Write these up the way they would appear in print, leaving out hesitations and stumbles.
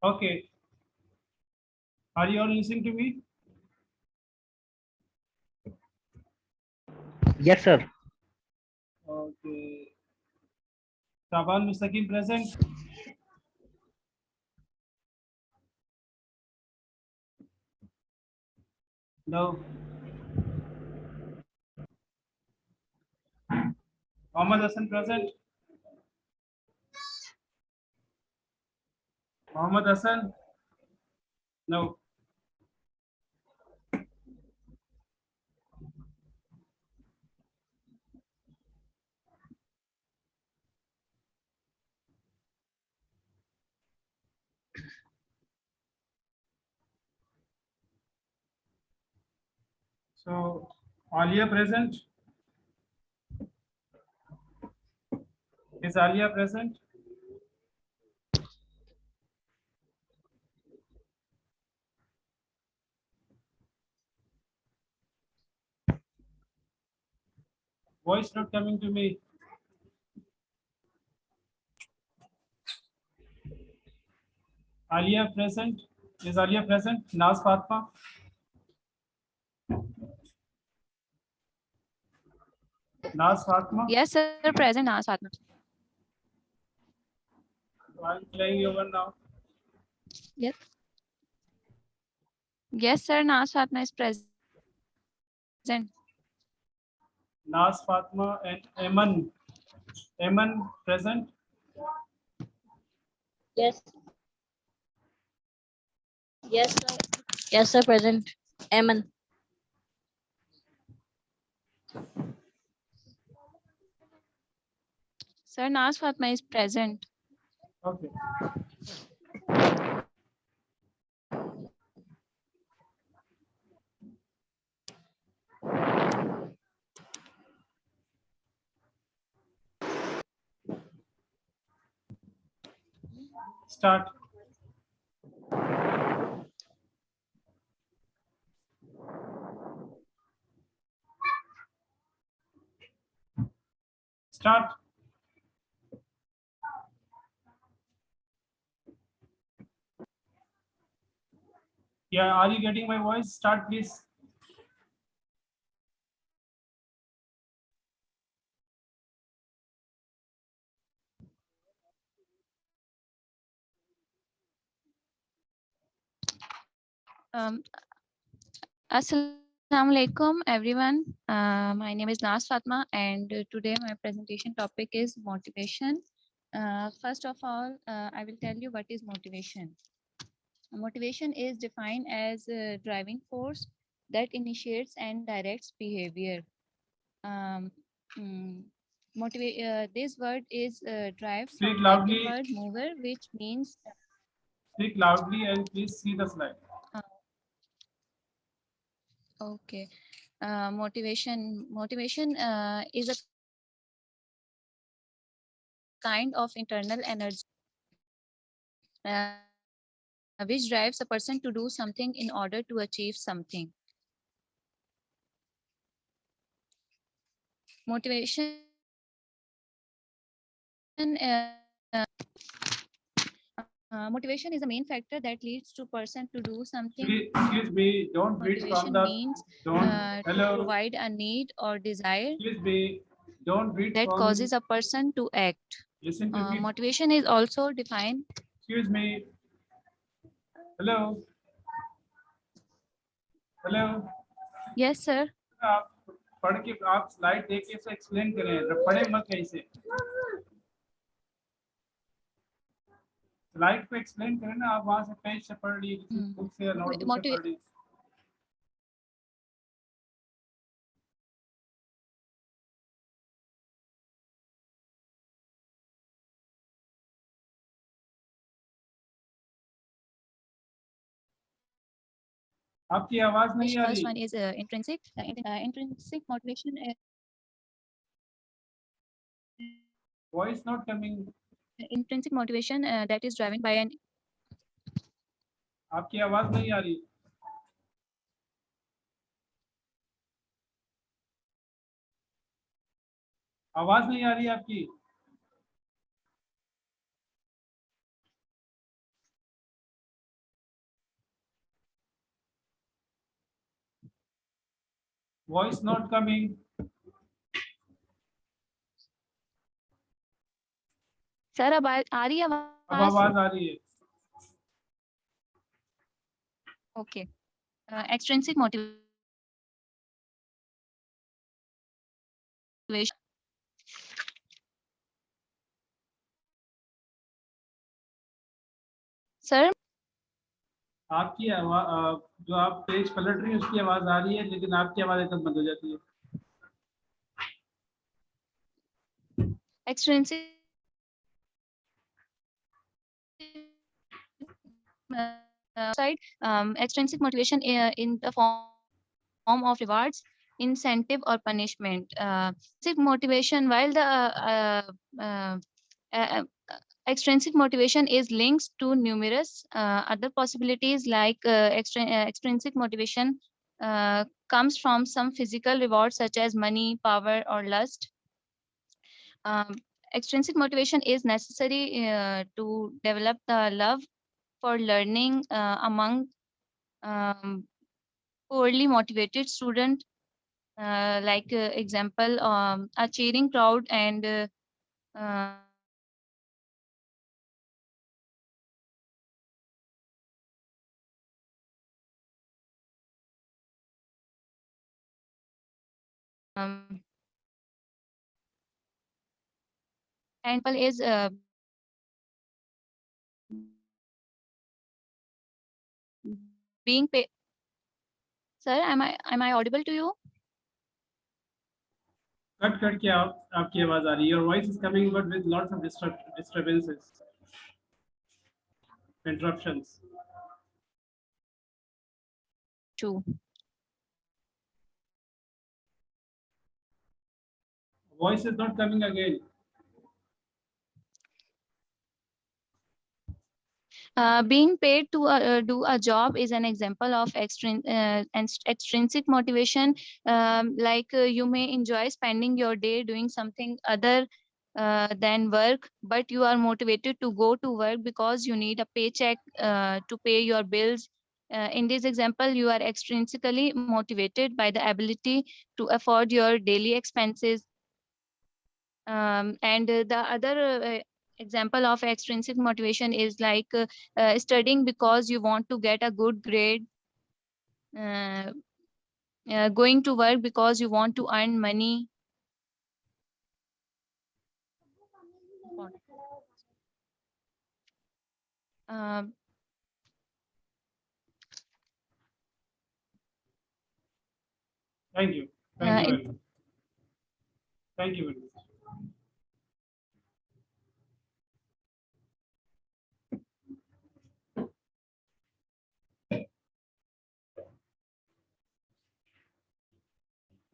Okay. Are you all listening to me? Yes, sir. Okay. Shaban Mustaqim present. No. Mohammed Hassan present. Mohammed Hassan. No. So Alia present. Is Alia present? Voice not coming to me. Alia present. Is Alia present? Naz Fatma. Naz Fatma. Yes, sir, present. Naz Fatma. So I'm playing your one now. Yes. Yes, sir, Naz Fatma is present. Naz Fatma and Eman. Eman present. Yes. Yes, sir. Yes, sir, present. Amen. Sir, Naz Fatma is present. Okay. Start. Start. Yeah, are you getting my voice? Start, please. Um, Assalamu alaikum, everyone. My name is Naz Fatma, and today my presentation topic is motivation. First of all, I will tell you what is motivation. Motivation is defined as a driving force that initiates and directs behavior. Um, mm, this word is derived Speak from Latin loudly. word mover, which means Speak loudly and please see the slide. okay. Motivation is a kind of internal energy which drives a person to do something in order to achieve something. Motivation uh, motivation is the main factor that leads to person to do something. Excuse me, don't read from Motivation the. means Don't. to Hello. provide a need or desire Excuse me, don't read that from. causes a person to act. Listen to me. Motivation is also defined. Excuse me. Hello. Hello. Yes, sir. आप पढ़ के आप slide देख के इसे explain करें, पढ़े मत कैसे स्लाइड पे एक्सप्लेन करें ना, आप वहां से पेज से पढ़ ली, बुक से या नोटबुक से पढ़ ली. आपकी आवाज नहीं आ First रही. one is intrinsic. Intrinsic motivation is Voice not coming. intrinsic motivation that is driven by an आपकी आवाज नहीं आ रही. आवाज नहीं आ रही आपकी. Voice not coming. सर अब आ रही है अब आवाज? आवाज आ रही है. Okay. Extrinsic motivation. Sir, आपकी आवाज जो आप पेज पलट रही है उसकी आवाज आ रही है, लेकिन आपकी आवाज एकदम बंद हो जाती है. extrinsic side, extrinsic motivation in the form of rewards, incentive, or punishment. Extrinsic motivation, while the extrinsic motivation is linked to numerous other possibilities, like extrinsic motivation comes from some physical rewards such as money, power, or lust. Extrinsic motivation is necessary to develop the love for learning among poorly motivated student, like example, a cheering crowd and um, example is being paid. Sir, am I audible to you? Cut cut के आपकी आवाज आ रही है. Your voice is coming but with lots of disturbances, interruptions. True. Voice is not coming again. Being paid to do a job is an example of extrinsic motivation. Like you may enjoy spending your day doing something other than work, but you are motivated to go to work because you need a paycheck to pay your bills. In this example, you are extrinsically motivated by the ability to afford your daily expenses. And the other example of extrinsic motivation is like studying because you want to get a good grade, uh, going to work because you want to earn money. Um, Thank you. Uh, Thank you it- very much. Thank you very much.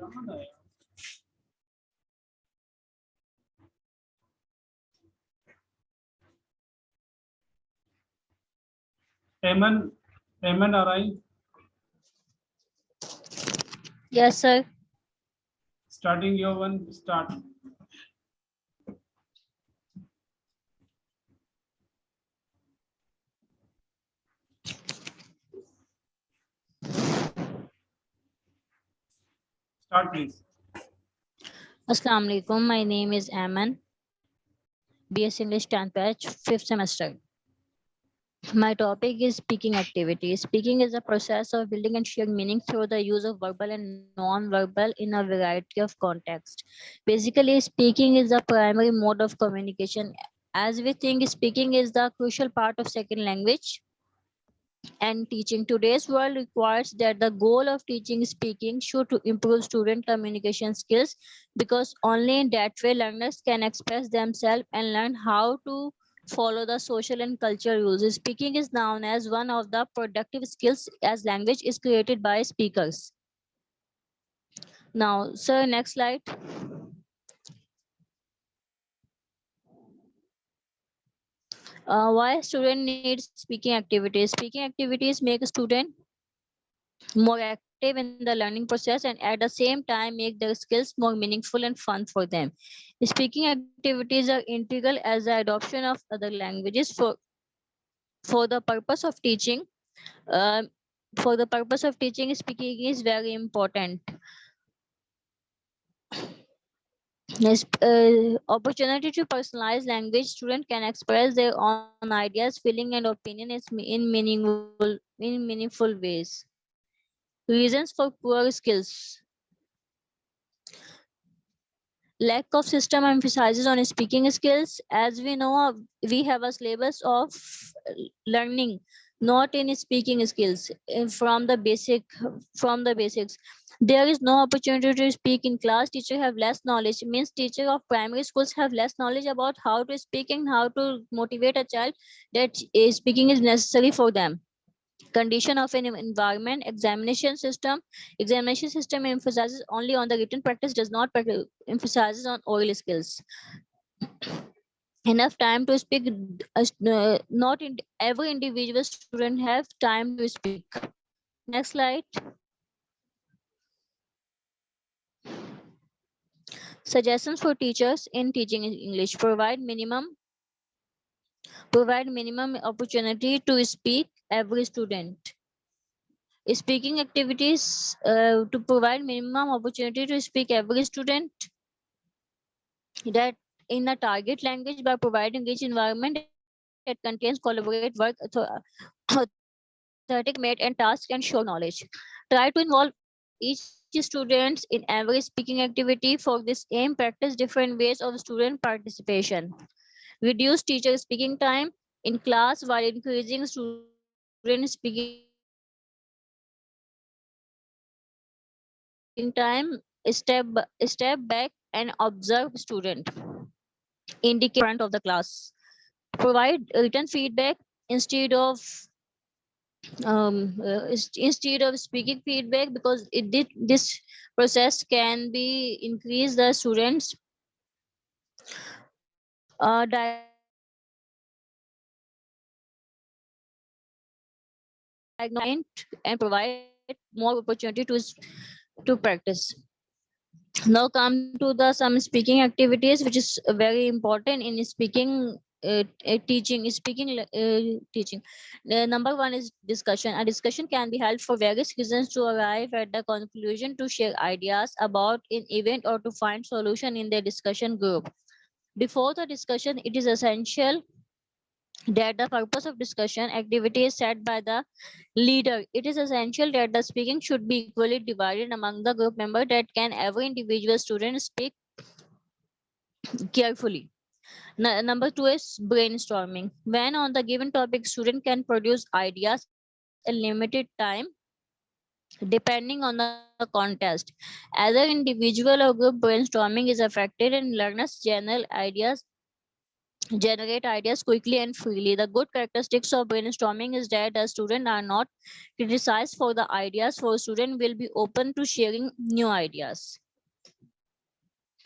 कहाँ है? Eman arrived. Yes, sir. Starting your one, start. Start, please. Assalamu alaikum. My name is Aman. BS English 10th batch, 5th semester. My topic is speaking activities. Speaking is a process of building and sharing meaning through the use of verbal and non-verbal in a variety of contexts. Basically, speaking is the primary mode of communication. As we think, speaking is the crucial part of second language and teaching. Today's world requires that the goal of teaching speaking should to improve student communication skills, because only in that way learners can express themselves and learn how to follow the social and cultural rules. Speaking is known as one of the productive skills as language is created by speakers. Now, sir, next slide. Why student needs speaking activities? Speaking activities make a student more active in the learning process and at the same time make their skills more meaningful and fun for them. Speaking activities are integral as the adoption of other languages for the purpose of teaching. For the purpose of teaching, speaking is very important. Yes, opportunity to personalize language. Student can express their own ideas, feeling, and opinion in meaningful ways. Reasons for poor skills. Lack of system emphasizes on speaking skills. As we know, we have a syllabus of learning, not in speaking skills. From the basics, there is no opportunity to speak in class. Teacher have less knowledge. Means teacher of primary schools have less knowledge about how to speak and how to motivate a child that speaking is necessary for them. Condition of an environment. Examination system emphasizes only on the written practice, does not emphasizes on oral skills. Enough time to speak. Not in every individual student have time to speak. Next slide. Suggestions for teachers in teaching English. Provide minimum opportunity to speak every student. Speaking activities to provide minimum opportunity to speak every student, that in a target language by providing rich environment that contains collaborate work, authentic made and task and show knowledge. Try to involve each students in every speaking activity. For this aim, practice different ways of student participation. Reduce teacher speaking time in class while increasing student speaking time. Step back and observe student. Indicate front of the class. Provide written feedback instead of instead of speaking feedback, because this process can be increase the students and provide more opportunity to practice. Now come to the some speaking activities, which is very important in speaking teaching. Number one is discussion. A discussion can be held for various reasons: to arrive at the conclusion, to share ideas about an event, or to find solution in the discussion group. Before the discussion, it is essential that the purpose of discussion activity is set by the leader. It is essential that the speaking should be equally divided among the group member, that can every individual student speak carefully. Number two is brainstorming. When on the given topic, student can produce ideas in limited time depending on the context. Either individual or group brainstorming is effective and learners generate ideas quickly and freely. The good characteristics of brainstorming is that the students are not criticized for the ideas, for student will be open to sharing new ideas.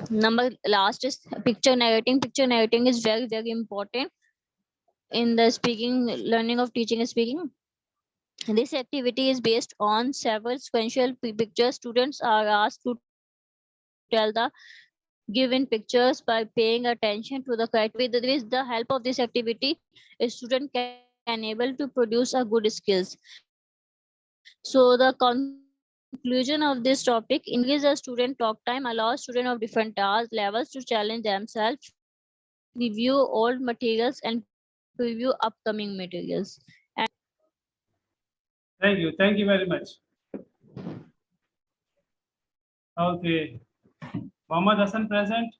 Number last is picture narrating. Picture narrating is very important in the speaking learning of teaching and speaking. This activity is based on several sequential pictures. Students are asked to tell the given pictures by paying attention to the criteria. With the help of this activity, a student can able to produce a good skills. So the conclusion of this topic: increase the student talk time, allow students of different tasks levels to challenge themselves, review old materials, and preview upcoming materials. Thank you very much. Okay. Mohammed Hassan present?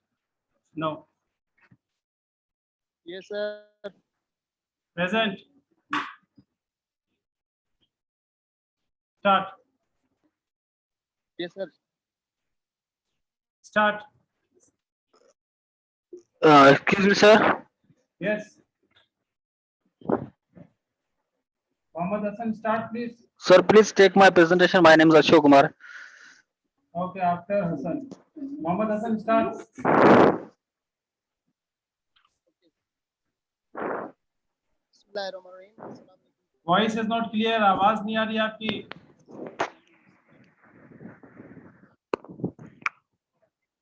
No. Yes, sir. Present. Start. Yes, sir. Start. Excuse me, sir. Yes. Mohammed Hassan, start please. Sir, please take my presentation. My name is Ashok Kumar. Okay, after Hassan. Mohammed Hassan, start. Voice is not clear. आवाज नहीं आ रही आपकी.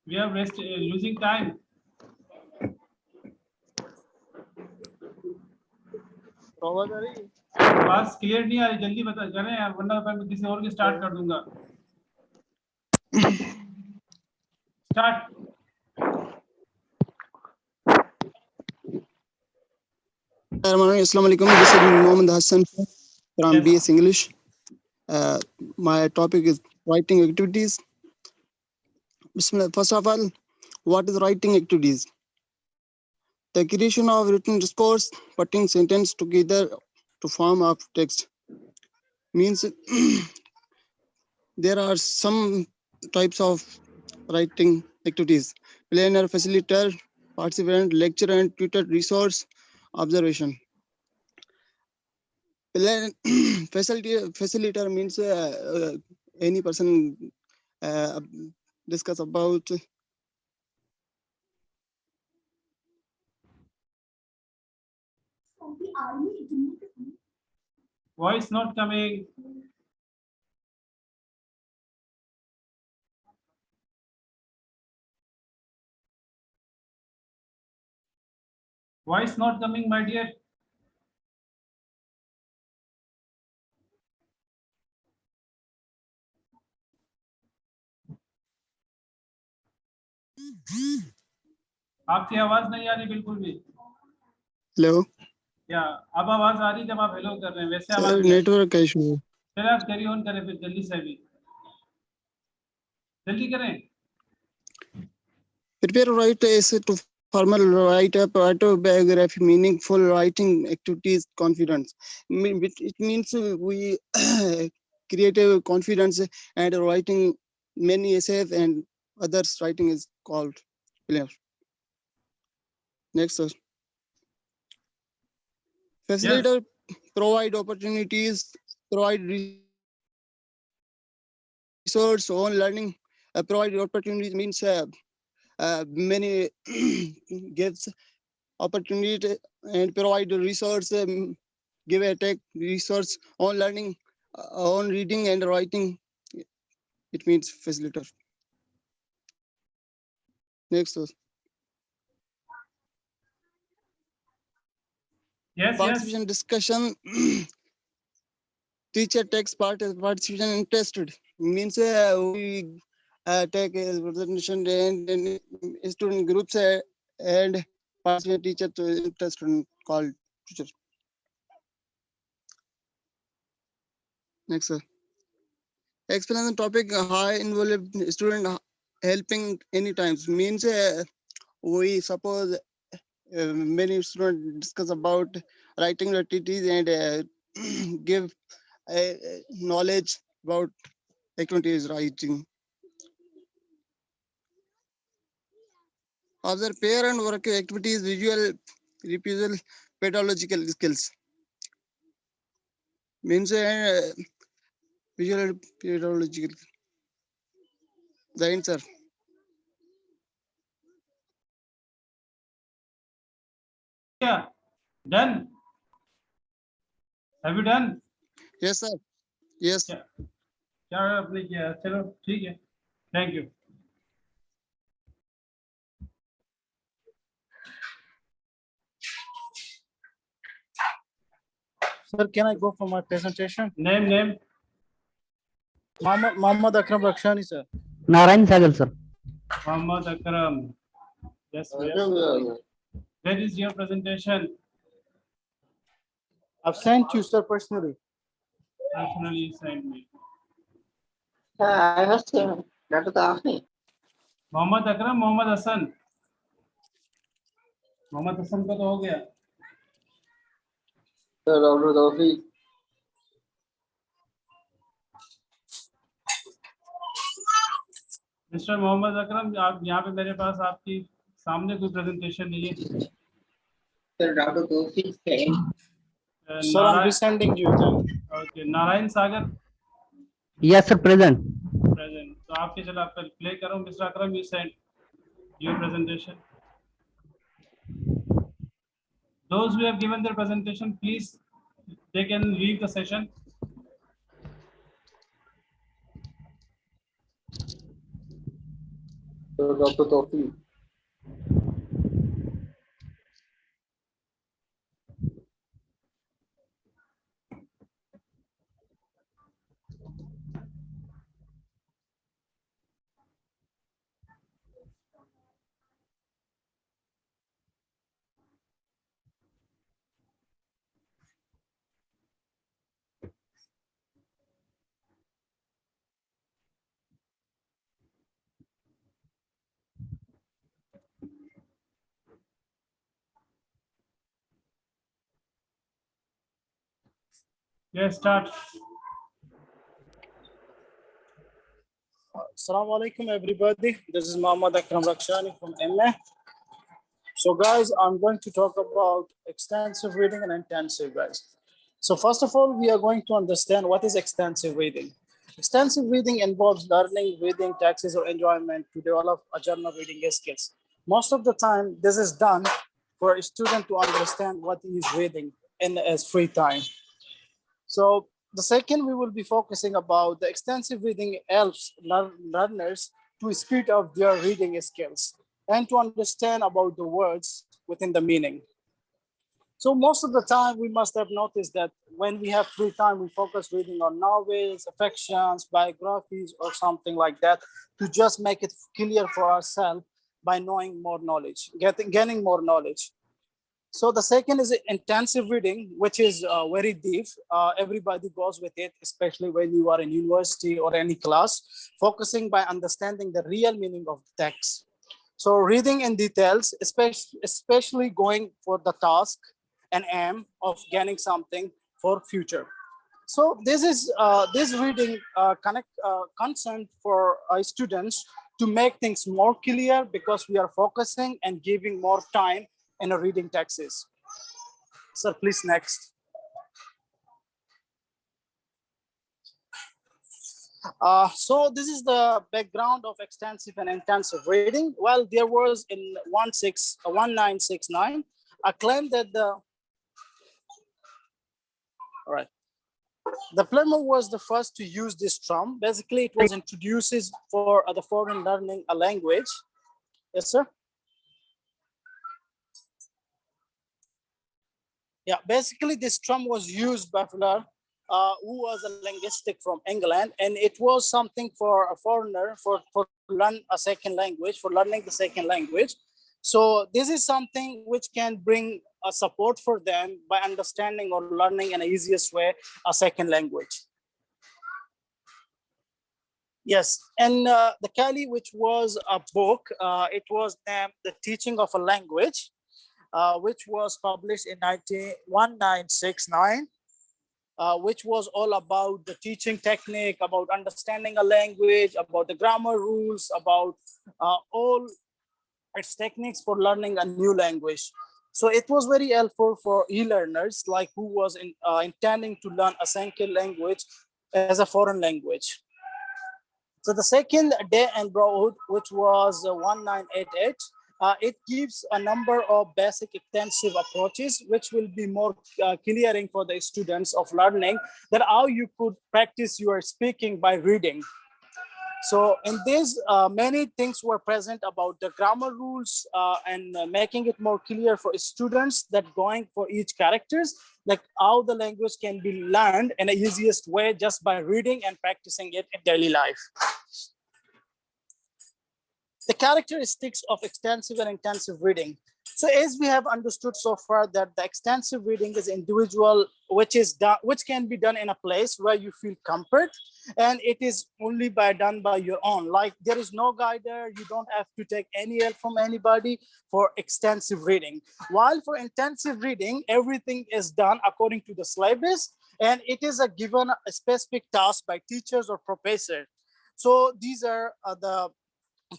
We are losing time. आवाज clear नहीं आ रही, जल्दी बता करें यार, वरना मैं किसी और की स्टार्ट कर दूंगा. Start. Assalamu alaikum. This is Mohammed Hassan from Yes. BS English. My topic is writing activities. Bismillah. First of all, what is writing activities? The creation of written discourse, putting sentence together to form of text. Means there are some types of writing activities. Planner, facilitator, participant, lecturer, and tutor, resource, observation. Facilitator means any person discuss about Voice not coming. Voice not coming, my dear. आपकी आवाज नहीं आ रही बिल्कुल भी। hello. क्या अब आवाज आ रही जब आप हेलो कर रहे हैं वैसे आवाज नहीं आ रही। Network issue. चलिए आप कैरी ऑन करें फिर जल्दी से भी जल्दी करें। Prepare to write essay to formal write up autobiography, meaningful writing activities, confidence. It means we create a confidence and writing many essays and others writing is called. Next, sir. Facilitator provide opportunities, provide resource on learning, provide opportunities means many gives opportunity and provide resource, give a take resource on learning, on reading and writing. It means facilitator. Next, sir. Yes, Participation discussion. Teacher takes participation interested means we take a presentation and student groups and participant teacher to interested called teacher. Next, sir. Explain the topic high involved student helping any times means we suppose many students discuss about writing activities and give knowledge about activities writing. Other pair and work activities, visual, refusal, pedagogical skills. Means visual pedagogical. The answer. yeah, done. Have you done? Yes, sir. Yes. क्या क्या आपने किया चलो ठीक है thank you Sir, can I go for my presentation? Name Mohammad Akram Rakshani, sir. Narayan Sagal, sir. Mohammad Akram yes where is your presentation I've sent you, sir, personally. personally send me I was Dr. Daphne. Mohammad Akram Mohammad Hasan Mohammad Hasan का तो हो गया Dr. Daphne. Mister Mohammad Akram आप यहाँ पे मेरे पास आपकी सामने कोई प्रेजेंटेशन नहीं है Sir, Dr. Daphne saying. Sir, I'm resending you then. Okay Narayan Sagar Yes, sir, present. Present तो आपके चलो आप प्ले करो mister Akram you send your presentation those who have given their presentation please they can leave the session Dr. Daphne. Yes, start. Assalamu alaikum, everybody. This is Muhammad Akram Rakshani from MA. So guys, I'm going to talk about extensive reading and intensive, guys. So first of all, we are going to understand what is extensive reading. Extensive reading involves learning, reading texts or enjoyment to develop a journal reading skills. Most of the time, this is done for a student to understand what he is reading in his free time. So the second, we will be focusing about the extensive reading helps learners to speed up their reading skills and to understand about the words within the meaning. So most of the time, we must have noticed that when we have free time, we focus reading on novels, fictions, biographies, or something like that to just make it clear for ourselves by knowing more knowledge, gaining more knowledge. So the second is intensive reading, which is very deep. Everybody goes with it, especially when you are in university or any class, focusing by understanding the real meaning of the text. So reading in details, especially going for the task and aim of gaining something for future. So this is this reading concern for students to make things more clear because we are focusing and giving more time in a reading texts. Sir, please next. So this is the background of extensive and intensive reading. Well, there was in 1969 a claim that the Plymouth was the first to use this term. Basically, it was introduced for the foreign learning a language. Yes, sir. Yeah, basically this term was used by Fuller, who was a linguistic from England, and it was something for a foreigner for learn a second language, for learning the second language. So this is something which can bring a support for them by understanding or learning in the easiest way a second language. Yes, and the Kali, which was a book, it was named The Teaching of a Language, which was published in 1969, which was all about the teaching technique, about understanding a language, about the grammar rules, about all its techniques for learning a new language. So it was very helpful for e-learners like who was intending to learn a second language as a foreign language. So the second Day and Broad, which was 1988, it gives a number of basic intensive approaches, which will be more clearing for the students of learning that how you could practice your speaking by reading. So in this, many things were present about the grammar rules and making it more clear for students that going for each characters, like how the language can be learned in the easiest way just by reading and practicing it in daily life. The characteristics of extensive and intensive reading. So as we have understood so far that the extensive reading is individual, which can be done in a place where you feel comfort, and it is only done by your own. Like there is no guide there, you don't have to take any help from anybody for extensive reading. While for intensive reading, everything is done according to the syllabus, and it is given a specific task by teachers or professors. So these are the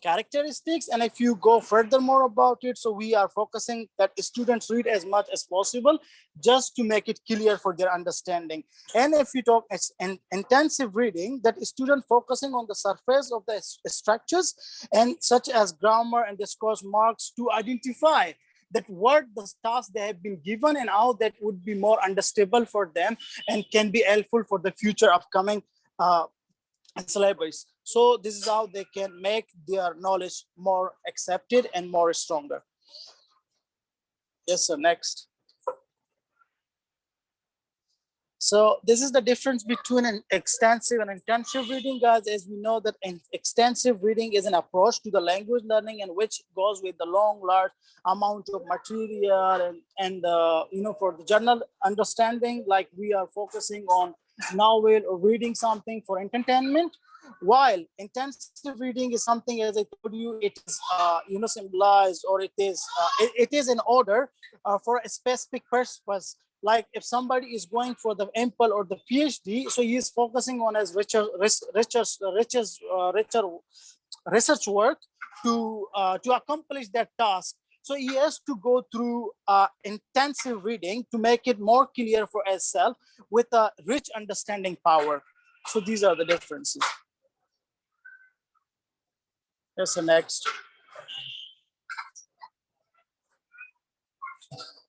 characteristics, and if you go further more about it, so we are focusing that students read as much as possible just to make it clear for their understanding. And if you talk as an intensive reading, that student focusing on the surface of the structures and such as grammar and discourse marks to identify that what the task they have been given and how that would be more understandable for them and can be helpful for the future upcoming syllabus. So this is how they can make their knowledge more accepted and more stronger. Yes, sir, next. So this is the difference between an extensive and intensive reading, guys. As we know that an extensive reading is an approach to the language learning and which goes with the large amount of material and for the general understanding, like we are focusing on novel or reading something for entertainment, while intensive reading is something, as I told you, it is symbolized, or it is in order for a specific purpose. Like if somebody is going for the MPhil or the PhD, so he is focusing on his richer research work to accomplish that task. So he has to go through intensive reading to make it more clear for himself with a rich understanding power. So these are the differences. Yes, the next.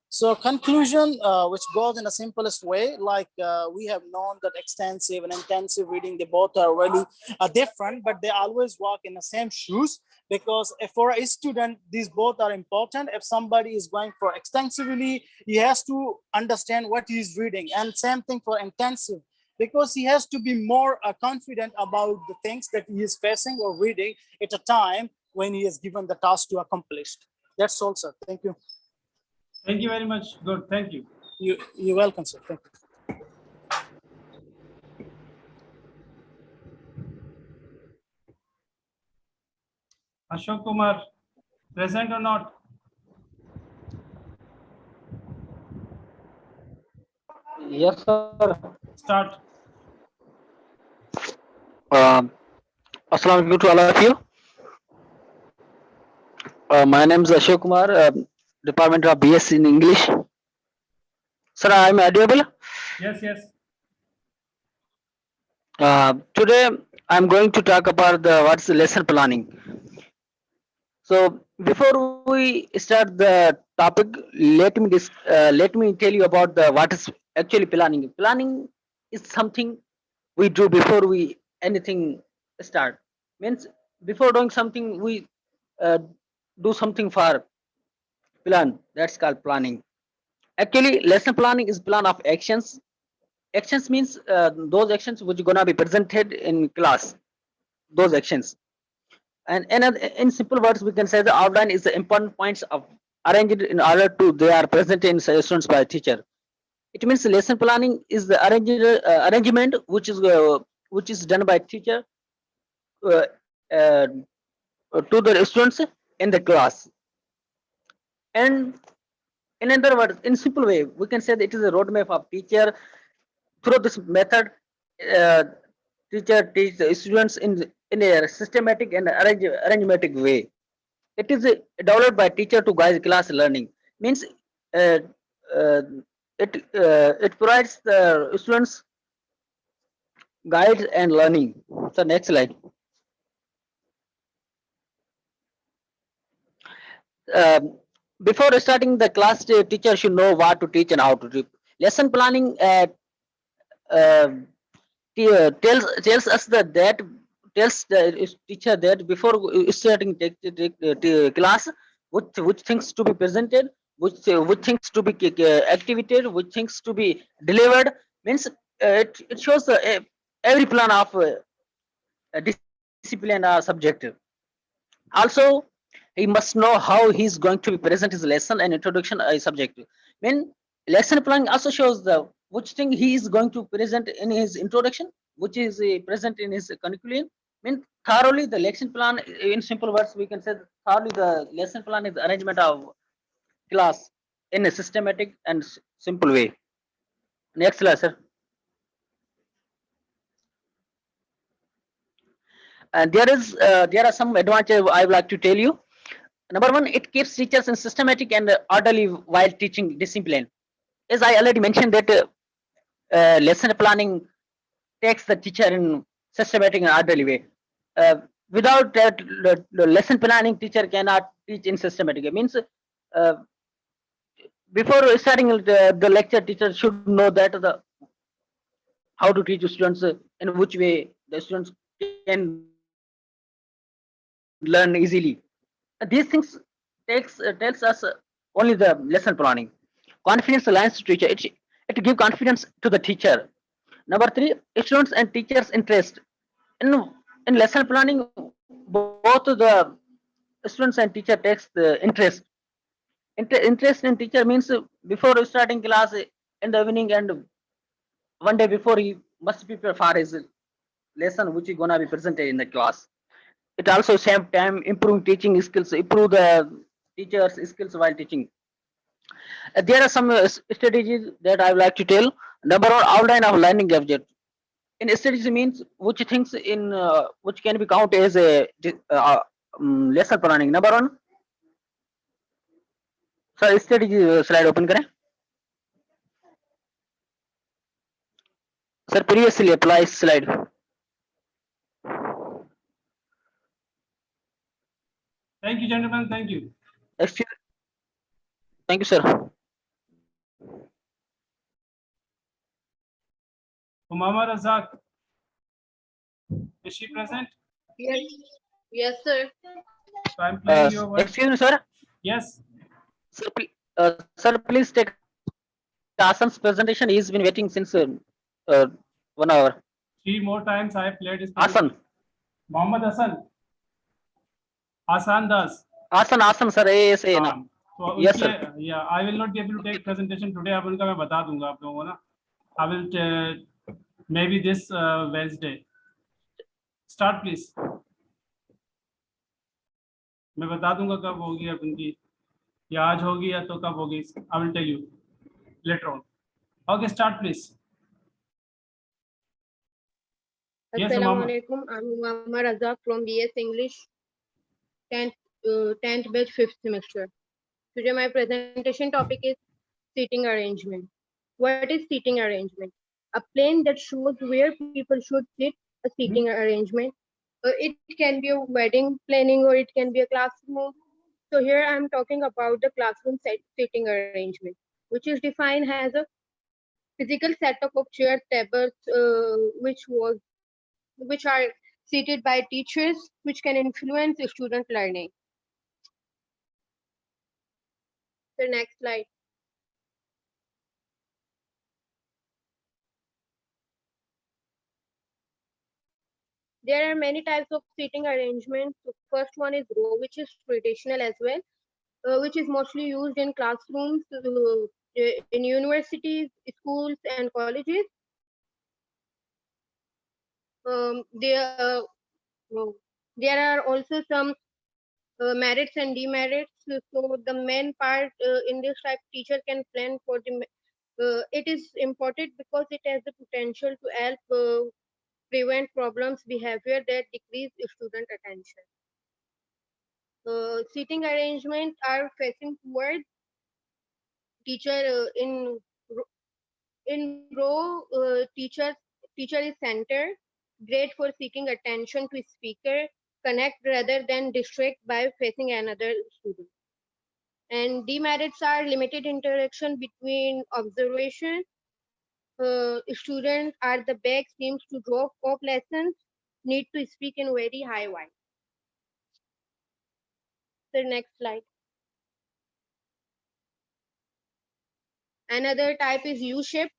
So conclusion, which goes in the simplest way, like we have known that extensive and intensive reading, they both are really different, but they always walk in the same shoes, because if for a student, these both are important. If somebody is going for extensively, he has to understand what he is reading, and same thing for intensive, because he has to be more confident about the things that he is facing or reading at a time when he is given the task to accomplish. That's all, sir. Thank you. Thank you very much. Good. Thank you. You're welcome, sir. Thank you. Ashok Kumar, present or not? Yes, sir. Start. Assalamu alaikum to all of you. My name is Ashok Kumar, Department of BS in English. Sir, I am audible. Yes, yes. Today, I am going to talk about what's lesson planning. So, before we start the topic, let me tell you about what is actually planning. Planning is something we do before we anything start. Means before doing something, we do something for plan. That's called planning. Actually, lesson planning is plan of actions. Actions means those actions which are gonna be presented in class. Those actions. And in simple words, we can say the outline is the important points of arranged in order to they are presented in suggestions by a teacher. It means lesson planning is the arrangement which is done by teacher uh, uh, to the students in the class. And in other words, in simple way, we can say that it is a roadmap of teacher. Through this method, uh, teacher teach the students in a systematic and arrangematic way. It is developed by teacher to guide class learning. Means uh, uh, it provides the students guides and learning. So next slide. Before starting the class, the teacher should know what to teach and how to teach. Lesson planning uh, tells us that tells the teacher that before starting class, which things to be presented, which things to be activated, which things to be delivered. Means it shows every plan of discipline or subject. Also, he must know how he's going to be present his lesson and introduction subject. When lesson planning also shows the which thing he is going to present in his introduction, which is present in his curriculum. Mean thoroughly the lesson plan, in simple words, we can say that thoroughly the lesson plan is the arrangement of class in a systematic and simple way. Next slide, sir. And there are some advantages I would like to tell you. Number one, it keeps teachers in systematic and orderly while teaching discipline. As I already mentioned that lesson planning takes the teacher in systematic and orderly way. Without that, the lesson planning, teacher cannot teach in systematic way. Means before starting the lecture, teacher should know that the how to teach students in which way the students can learn easily. These things tells us only the lesson planning. Confidence alliance to teacher. It give confidence to the teacher. Number three, students and teachers interest. In lesson planning, both the students and teacher takes the interest. Interest in teacher means before starting class in the evening and one day before he must prepare for his lesson which is gonna be presented in the class. It also same time improve teaching skills, improve the teachers' skills while teaching. There are some strategies that I would like to tell. Number one, outline of learning object. In strategy means which things in which can be counted as a lesson planning. Number one, sir, strategy slide open करें. Sir, previously apply slide. Thank you, gentlemen. Thank you. Excuse. Thank you, sir. Umama Razak. Is she present? Yes, yes, sir. So I'm playing your words. Excuse me, sir. Yes. Sir, please take Asan's presentation. He's been waiting since 1 hour. 3 more times I have played his Asan. Mohammed Hassan. Asan Das. Asan, sir. Yes, हाँ, तो Yes, उसके sir. yeah, I will not be able to take presentation today. अब उनका मैं बता दूंगा आप लोगों को ना. I will maybe this Wednesday. Start please. मैं बता दूंगा कब होगी अब उनकी, या आज होगी या तो कब होगी. I will tell you later on. Okay, start please. Yes, Umama. Assalamualaikum. I'm Umama Razak from BS English, 10th batch, 5th semester. Today my presentation topic is seating arrangement. What is seating arrangement? A plan that shows where people should sit, a seating arrangement. It can be a wedding planning or it can be a classroom. So here I'm talking about the classroom seating arrangement, which is defined as a physical setup of chairs, tables, which are seated by teachers, which can influence student learning. The next slide. There are many types of seating arrangements. The first one is row, which is traditional as well, which is mostly used in classrooms, in universities, schools, and colleges. There are also some merits and demerits. So the main part in this type, teacher can plan for the. It is important because it has the potential to help prevent problems behavior that decrease student attention. Seating arrangements are facing towards teacher in row. Teacher is center, great for seeking attention to speaker, connect rather than distract by facing another student. And demerits are limited interaction between observation. Students at the back seems to drop off lessons, need to speak in very high voice. The next slide. Another type is U-shape.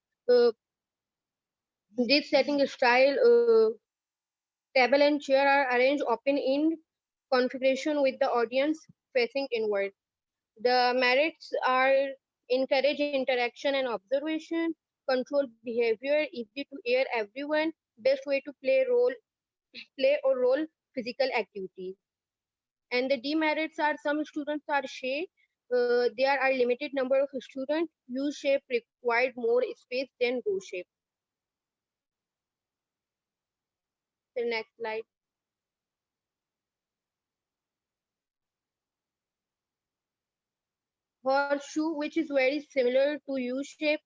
This setting style, table and chair are arranged open in configuration with the audience facing inward. The merits are encourage interaction and observation, control behavior, easy to hear everyone, best way to play or role physical activities. And the demerits are some students are shy. There are limited number of students. U-shape required more space than row shape. The next slide. Horseshoe, which is very similar to U-shape.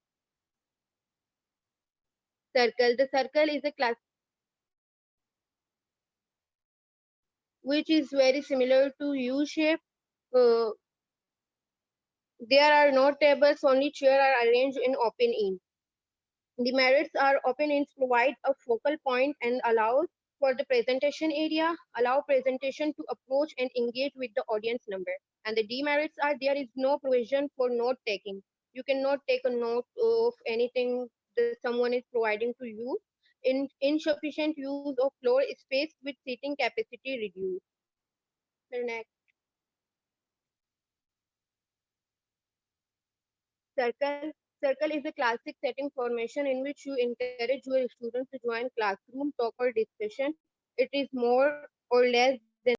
Circle. The circle is a class which is very similar to U-shape. There are no tables, only chairs are arranged in open in. The merits are open ends provide a focal point and allows for the presentation area, allow presentation to approach and engage with the audience number. And the demerits are there is no provision for note taking. You cannot take a note of anything that someone is providing to you. Insufficient use of floor space with seating capacity reduced. The next. Circle. Circle is a classic setting formation in which you encourage your students to join classroom talk or discussion. It is more or less